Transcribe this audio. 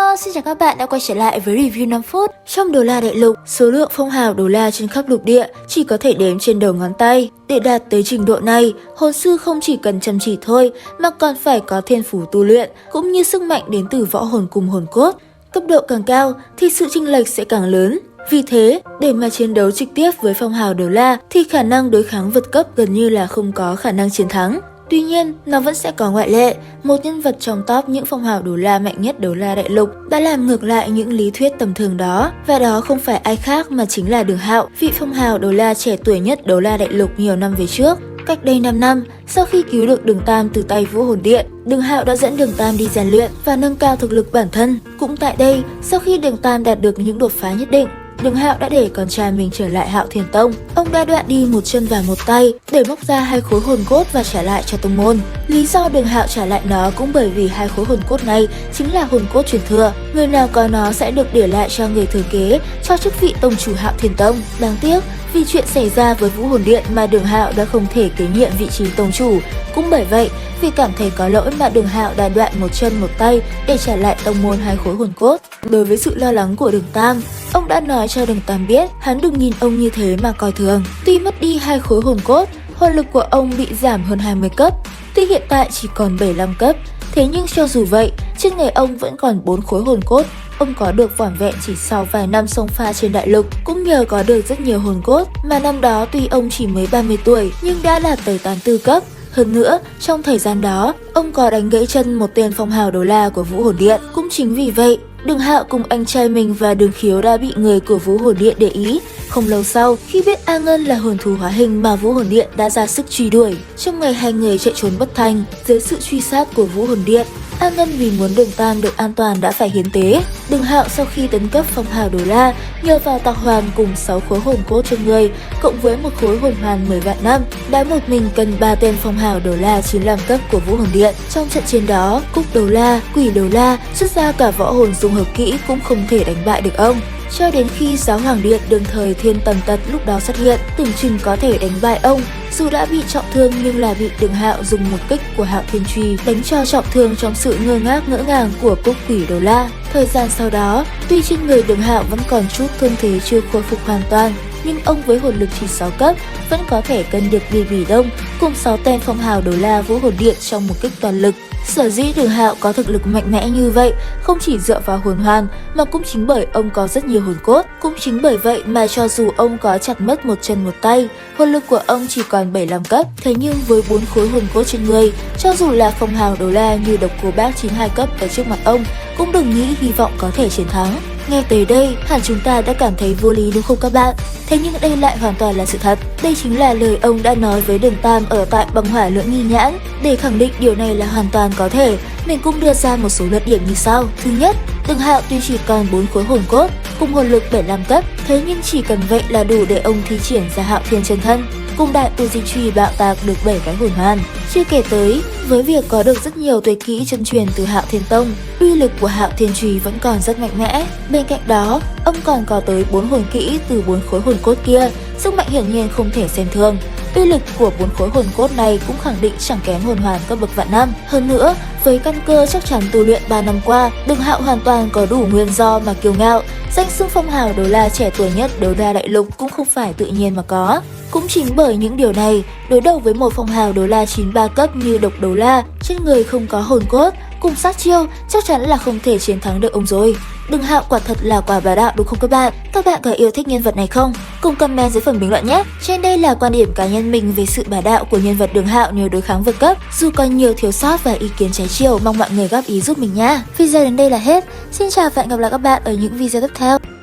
Hello, xin chào các bạn đã quay trở lại với review 5 phút. Trong Đấu La Đại Lục, số lượng phong hào đấu la trên khắp lục địa chỉ có thể đếm trên đầu ngón tay. Để đạt tới trình độ này, hồn sư không chỉ cần chăm chỉ thôi mà còn phải có thiên phú tu luyện, cũng như sức mạnh đến từ võ hồn cùng hồn cốt. Cấp độ càng cao thì sự chênh lệch sẽ càng lớn. Vì thế, để mà chiến đấu trực tiếp với phong hào đấu la thì khả năng đối kháng vượt cấp gần như là không có khả năng chiến thắng. Tuy nhiên, nó vẫn sẽ có ngoại lệ. Một nhân vật trong top những phong hào đấu la mạnh nhất Đấu La Đại Lục đã làm ngược lại những lý thuyết tầm thường đó. Và đó không phải ai khác mà chính là Đường Hạo, vị phong hào đấu la trẻ tuổi nhất Đấu La Đại Lục nhiều năm về trước. Cách đây 5 năm, sau khi cứu được Đường Tam từ tay Vũ Hồn Điện, Đường Hạo đã dẫn Đường Tam đi rèn luyện và nâng cao thực lực bản thân. Cũng tại đây, sau khi Đường Tam đạt được những đột phá nhất định, Đường Hạo đã để con trai mình trở lại Hạo Thiên Tông. Ông đã đoạn đi một chân và một tay để móc ra 2 khối hồn cốt và trả lại cho tông môn. Lý do Đường Hạo trả lại nó cũng bởi vì 2 khối hồn cốt này chính là hồn cốt truyền thừa. Người nào có nó sẽ được để lại cho người thừa kế, cho chức vị tông chủ Hạo Thiên Tông. Đáng tiếc, vì chuyện xảy ra với Vũ Hồn Điện mà Đường Hạo đã không thể kế nhiệm vị trí tông chủ. Cũng bởi vậy, vì cảm thấy có lỗi mà Đường Hạo đã đoạn một chân một tay để trả lại tông môn 2 khối hồn cốt. Đối với sự lo lắng của Đường Tam, ông đã nói cho Đường Tam biết hắn đừng nhìn ông như thế mà coi thường. Tuy mất đi 2 khối hồn cốt, hồn lực của ông bị giảm hơn 20 cấp, tuy hiện tại chỉ còn 75 cấp. Thế nhưng cho dù vậy, trên người ông vẫn còn 4 khối hồn cốt. Ông có được vỏn vẹn chỉ sau vài năm xông pha trên đại lục, cũng nhờ có được rất nhiều hồn cốt mà năm đó tuy ông chỉ mới 30 tuổi nhưng đã đạt tới 84 cấp. Hơn nữa, trong thời gian đó, ông có đánh gãy chân một tên phong hào đấu la của Vũ Hồn Điện. Cũng chính vì vậy, Đường Hạo cùng anh trai mình và Đường Khiếu đã bị người của Vũ Hồn Điện để ý. Không lâu sau, khi biết A Ngân là hồn thú hóa hình mà Vũ Hồn Điện đã ra sức truy đuổi. Trong ngày hai người chạy trốn bất thành, dưới sự truy sát của Vũ Hồn Điện, A Ngân vì muốn Đường Tam được an toàn đã phải hiến tế. Đường Hạo sau khi tấn cấp phong hào đấu la, nhờ vào tạc hoàn cùng 6 khối hồn cốt trên người, cộng với một khối hồn hoàn 10 vạn năm, đã một mình cần 3 tên phong hào đấu la 95 cấp của Vũ Hồn Điện. Trong trận chiến đó, Cúc Đấu La, Quỷ Đấu La, xuất ra cả võ hồn dung hợp kỹ cũng không thể đánh bại được ông. Cho đến khi Giáo Hoàng Điện đương thời Thiên Tầm Tật lúc đó xuất hiện, tưởng chừng có thể đánh bại ông. Dù đã bị trọng thương nhưng là bị Đường Hạo dùng một kích của Hạo Thiên Truy đánh cho trọng thương trong sự ngơ ngác ngỡ ngàng của Cúc Quỷ Đấu La. Thời gian sau đó, tuy trên người Đường Hạo vẫn còn chút thương thế chưa khôi phục hoàn toàn, nhưng ông với hồn lực chỉ 6 cấp vẫn có thể cân được Bỉ Đông cùng 6 tên phong hào đấu la Vũ Hồn Điện trong một kích toàn lực. Sở dĩ Đường Hạo có thực lực mạnh mẽ như vậy không chỉ dựa vào hồn hoàn mà cũng chính bởi ông có rất nhiều hồn cốt. Cũng chính bởi vậy mà cho dù ông có chặt mất một chân một tay, hồn lực của ông chỉ còn 75 cấp. Thế nhưng với 4 khối hồn cốt trên người, cho dù là phong hào đấu la như Độc Cô Bác 92 cấp ở trước mặt ông, cũng đừng nghĩ hy vọng có thể chiến thắng. Nghe tới đây, hẳn chúng ta đã cảm thấy vô lý đúng không các bạn? Thế nhưng đây lại hoàn toàn là sự thật. Đây chính là lời ông đã nói với Đường Tam ở tại Băng Hỏa Lưỡng Nghi Nhãn. Để khẳng định điều này là hoàn toàn có thể, mình cũng đưa ra một số luận điểm như sau. Thứ nhất, Đường Hạo tuy chỉ còn 4 khối hồn cốt, cùng hồn lực 75 cấp, thế nhưng chỉ cần vậy là đủ để ông thi triển ra Hạo Thiên chân thân, cùng đại tu di truy bạo tạc được 7 cái hồn hoàn. Chưa kể tới, với việc có được rất nhiều tuyệt kỹ chân truyền từ Hạo Thiên Tông, uy lực của Hạo Thiên Truy vẫn còn rất mạnh mẽ. Bên cạnh đó, ông còn có tới 4 hồn kỹ từ 4 khối hồn cốt kia, sức mạnh hiển nhiên không thể xem thường. Uy lực của 4 khối hồn cốt này cũng khẳng định chẳng kém hồn hoàn cấp bậc vạn năm. Hơn nữa, với căn cơ chắc chắn tu luyện 3 năm qua, Đường Hạo hoàn toàn có đủ nguyên do mà kiêu ngạo. Danh xưng phong hào đấu la trẻ tuổi nhất Đấu La Đại Lục cũng không phải tự nhiên mà có. Cũng chính bởi những điều này, đối đầu với một phong hào đấu la 93 cấp như Độc Đấu La, trên người không có hồn cốt, cùng sát chiêu, chắc chắn là không thể chiến thắng được ông rồi. Đường Hạo quả thật là quả bá đạo đúng không các bạn? Các bạn có yêu thích nhân vật này không? Cùng comment dưới phần bình luận nhé! Trên đây là quan điểm cá nhân mình về sự bá đạo của nhân vật Đường Hạo nhờ đối kháng vượt cấp. Dù có nhiều thiếu sót và ý kiến trái chiều, mong mọi người góp ý giúp mình nha! Video đến đây là hết. Xin chào và hẹn gặp lại các bạn ở những video tiếp theo.